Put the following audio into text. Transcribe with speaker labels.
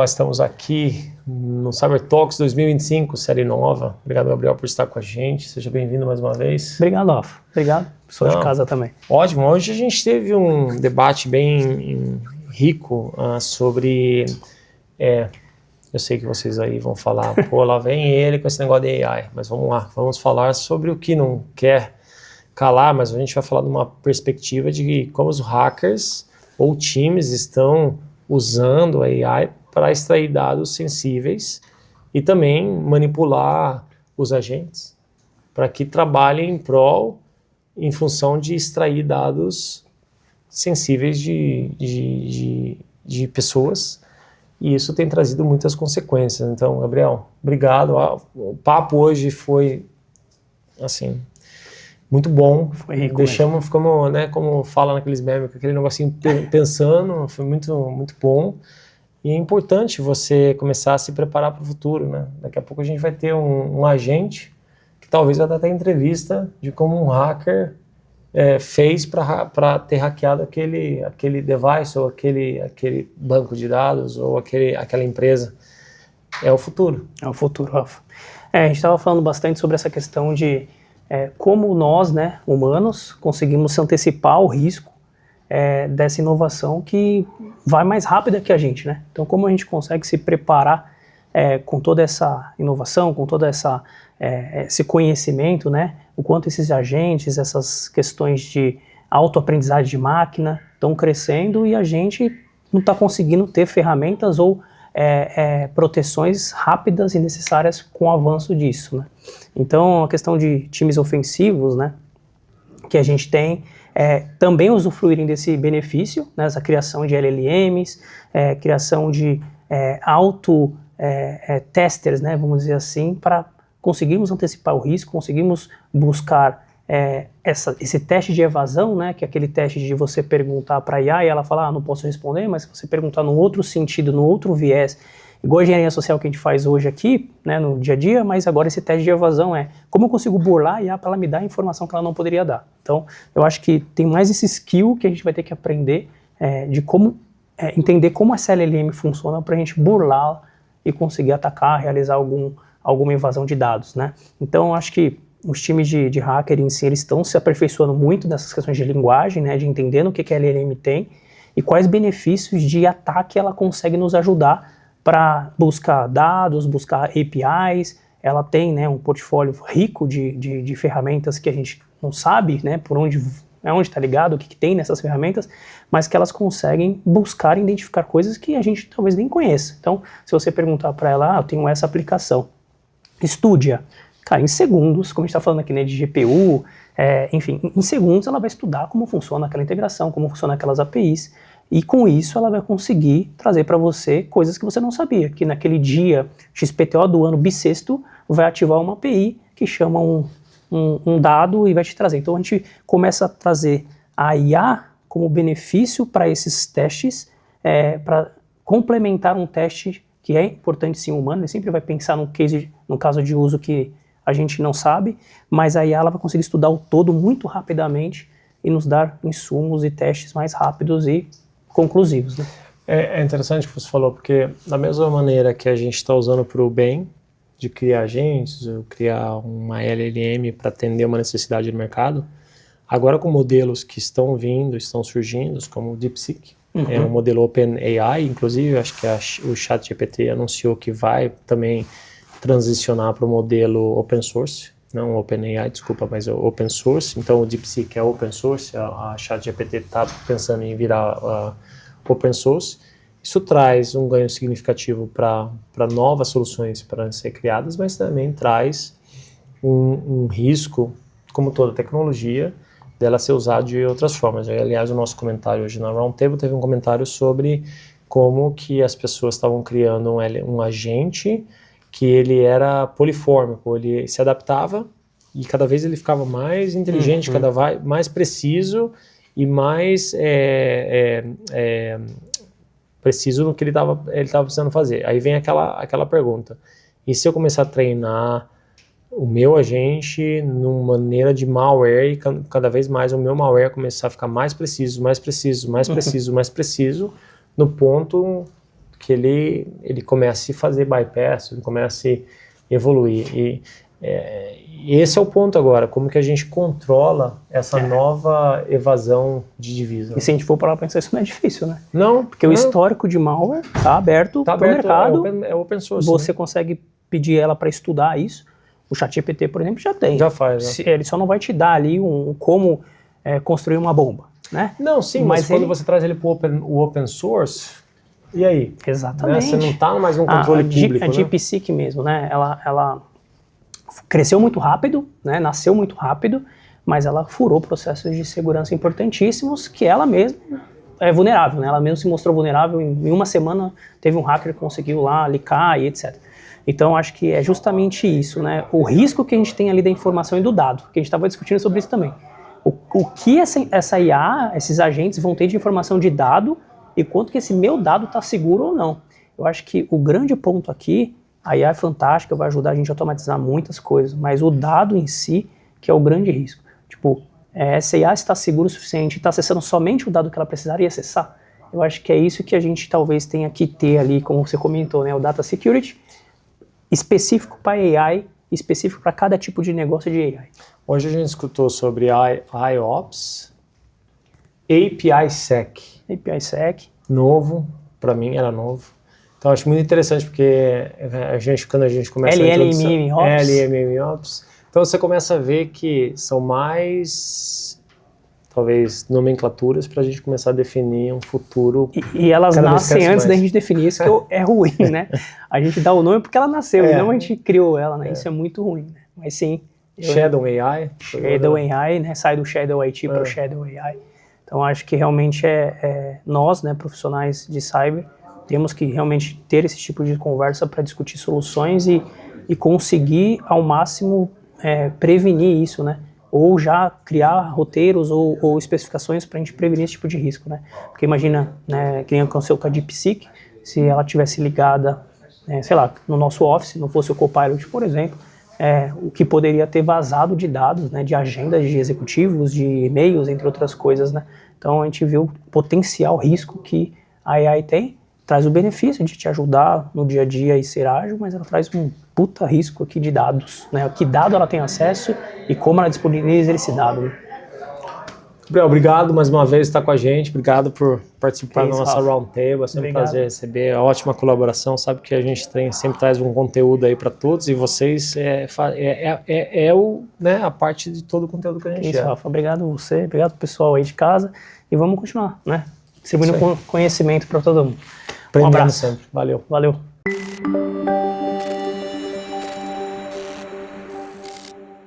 Speaker 1: nós estamos aqui no Cyber Talks 2025, série nova. Obrigado, Gabriel, por estar com a gente. Seja bem-vindo mais uma vez.
Speaker 2: Obrigado, Rafa. Obrigado. Sou de casa também.
Speaker 1: Ótimo. Hoje a gente teve um debate bem rico sobre... eu sei que vocês aí vão falar, pô, lá vem ele com esse negócio de AI. Mas vamos lá, vamos falar sobre o que não quer calar, mas a gente vai falar de uma perspectiva de como os hackers ou times estão usando a AI para extrair dados sensíveis e também manipular os agentes para que trabalhem em função de extrair dados sensíveis de pessoas, e isso tem trazido muitas consequências. Então, Gabriel, obrigado. O papo hoje foi, assim, muito bom.
Speaker 2: Foi rico.
Speaker 1: Ficamos, né, como fala naqueles memes, com aquele negocinho pensando, foi muito, muito bom. E é importante você começar a se preparar para o futuro, né? Daqui a pouco a gente vai ter um agente que talvez vai dar até entrevista de como um hacker fez para ter hackeado aquele device ou aquele banco de dados ou aquela empresa. É o futuro.
Speaker 2: É o futuro, Rafa. A gente estava falando bastante sobre essa questão de como nós, né, humanos, conseguimos se antecipar ao risco dessa inovação que vai mais rápida que a gente, né? Então, como a gente consegue se preparar com toda essa inovação, com toda esse conhecimento, né? O quanto esses agentes, essas questões de autoaprendizagem de máquina estão crescendo e a gente não está conseguindo ter ferramentas ou proteções rápidas e necessárias com o avanço disso, né? Então, a questão de times ofensivos, né, que a gente tem, também usufruírem desse benefício, né, essa criação de LLMs, criação de testers, né, vamos dizer assim, para conseguirmos antecipar o risco, conseguirmos buscar esse teste de evasão, né, que é aquele teste de você perguntar para a IA e ela falar, não posso responder, mas se você perguntar num outro sentido, num outro viés, igual a engenharia social que a gente faz hoje aqui, né, no dia a dia, mas agora esse teste de evasão como eu consigo burlar a IA para ela me dar a informação que ela não poderia dar. Então, eu acho que tem mais esse skill que a gente vai ter que aprender de como entender como essa LLM funciona para a gente burlar e conseguir atacar, realizar alguma invasão de dados, né? Então, eu acho que os times de hacker em si, eles estão se aperfeiçoando muito nessas questões de linguagem, né, de entendendo o que a LLM tem e quais benefícios de ataque ela consegue nos ajudar para buscar dados, buscar APIs. Ela tem, né, um portfólio rico de ferramentas que a gente não sabe, né, por onde está ligado, o que tem nessas ferramentas, mas que elas conseguem buscar e identificar coisas que a gente talvez nem conheça. Então, se você perguntar para ela, eu tenho essa aplicação, estude-a. Cara, em segundos, como a gente está falando aqui, né, de GPU, enfim, em segundos ela vai estudar como funciona aquela integração, como funcionam aquelas APIs, e com isso ela vai conseguir trazer para você coisas que você não sabia, que naquele dia XPTO do ano bissexto vai ativar uma API que chama um dado e vai te trazer. Então a gente começa a trazer a IA como benefício para esses testes, para complementar um teste que é importante sim humano, ele sempre vai pensar no caso de uso que a gente não sabe, mas a IA ela vai conseguir estudar o todo muito rapidamente e nos dar insumos e testes mais rápidos e conclusivos, né?
Speaker 1: É interessante o que você falou, porque da mesma maneira que a gente está usando para o bem, de criar agentes, ou criar uma LLM para atender uma necessidade do mercado, agora com modelos que estão surgindo, como o DeepSeek, é um modelo OpenAI, inclusive, acho que o ChatGPT anunciou que vai também transicionar para o modelo open source, não OpenAI, desculpa, mas open source. Então o DeepSeek é open source, a ChatGPT está pensando em virar open source. Isso traz um ganho significativo para novas soluções para ser criadas, mas também traz um risco, como toda tecnologia, dela ser usada de outras formas. Aliás, o nosso comentário hoje na Roundtable teve um comentário sobre como que as pessoas estavam criando um agente que ele era polifórmico, ele se adaptava e cada vez ele ficava mais inteligente, cada vez mais preciso e mais preciso no que ele estava precisando fazer. Aí vem aquela pergunta, e se eu começar a treinar o meu agente numa maneira de malware e cada vez mais o meu malware começar a ficar mais preciso, mais preciso, mais preciso, mais preciso, no ponto que que ele comece a fazer bypass, ele comece a evoluir. E esse é o ponto agora, como que a gente controla essa nova evasão de divisa.
Speaker 2: E se a gente for parar para pensar, isso não é difícil, né?
Speaker 1: Não.
Speaker 2: Porque o histórico de malware está aberto para o mercado.
Speaker 1: É open source.
Speaker 2: Você consegue pedir ela para estudar isso. O ChatGPT, por exemplo, já tem.
Speaker 1: Já faz, né?
Speaker 2: Ele só não vai te dar ali como construir uma bomba, né?
Speaker 1: Não, sim, mas quando você traz ele para o open source, e aí?
Speaker 2: Exatamente.
Speaker 1: Né? Você não está mais num controle público,
Speaker 2: a DeepSeek mesmo, né? Ela cresceu muito rápido, né? Nasceu muito rápido, mas ela furou processos de segurança importantíssimos que ela mesma é vulnerável, né? Ela mesma se mostrou vulnerável. Em uma semana teve um hacker que conseguiu lá licar e etc. Então, acho que é justamente isso, né? O risco que a gente tem ali da informação e do dado, que a gente estava discutindo sobre isso também. O que essa IA, esses agentes vão ter de informação de dado e quanto que esse meu dado está seguro ou não. Eu acho que o grande ponto aqui, a IA é fantástica, vai ajudar a gente a automatizar muitas coisas, mas o dado em si que é o grande risco. Tipo, essa IA está segura o suficiente, está acessando somente o dado que ela precisaria acessar. Eu acho que é isso que a gente talvez tenha que ter ali, como você comentou, né? O Data Security, específico para AI, específico para cada tipo de negócio de AI.
Speaker 1: Hoje a gente escutou sobre IOPS, API-Sec.
Speaker 2: API-Sec.
Speaker 1: Novo, para mim era novo. Então acho muito interessante porque quando a gente começa a introdução... LLM-Ops. Então você começa a ver que são mais, talvez, nomenclaturas para a gente começar a definir um futuro.
Speaker 2: E elas nascem antes da gente definir, isso que é ruim, né? A gente dá o nome porque ela nasceu, e não a gente criou ela, né? Isso é muito ruim, né? Mas sim...
Speaker 1: Shadow AI.
Speaker 2: Shadow AI, né? Sai do Shadow IT para o Shadow AI. Então acho que realmente nós, né, profissionais de cyber, temos que realmente ter esse tipo de conversa para discutir soluções e conseguir ao máximo prevenir isso, né? Ou já criar roteiros ou especificações para a gente prevenir esse tipo de risco, né? Porque imagina, né, que nem aconteceu com a DeepSeek, se ela tivesse ligada, sei lá, no nosso Office, não fosse o Copilot, por exemplo, o que poderia ter vazado de dados, né, de agendas de executivos, de e-mails, entre outras coisas, né? Então a gente vê o potencial risco que a AI tem, traz o benefício de te ajudar no dia a dia e ser ágil, mas ela traz um puta risco aqui de dados, né? Que dado ela tem acesso e como ela disponibiliza esse dado. Né?
Speaker 1: Gabriel, obrigado mais uma vez por estar com a gente, obrigado por participar da nossa Roundtable, é sempre um prazer receber, a ótima colaboração, sabe que a gente sempre traz um conteúdo aí para todos e vocês a parte de todo o conteúdo que a gente
Speaker 2: gera. Rafa, obrigado a você, obrigado pessoal aí de casa e vamos continuar, né? Distribuindo conhecimento para todo mundo.
Speaker 1: Um abraço sempre, valeu.
Speaker 2: Valeu.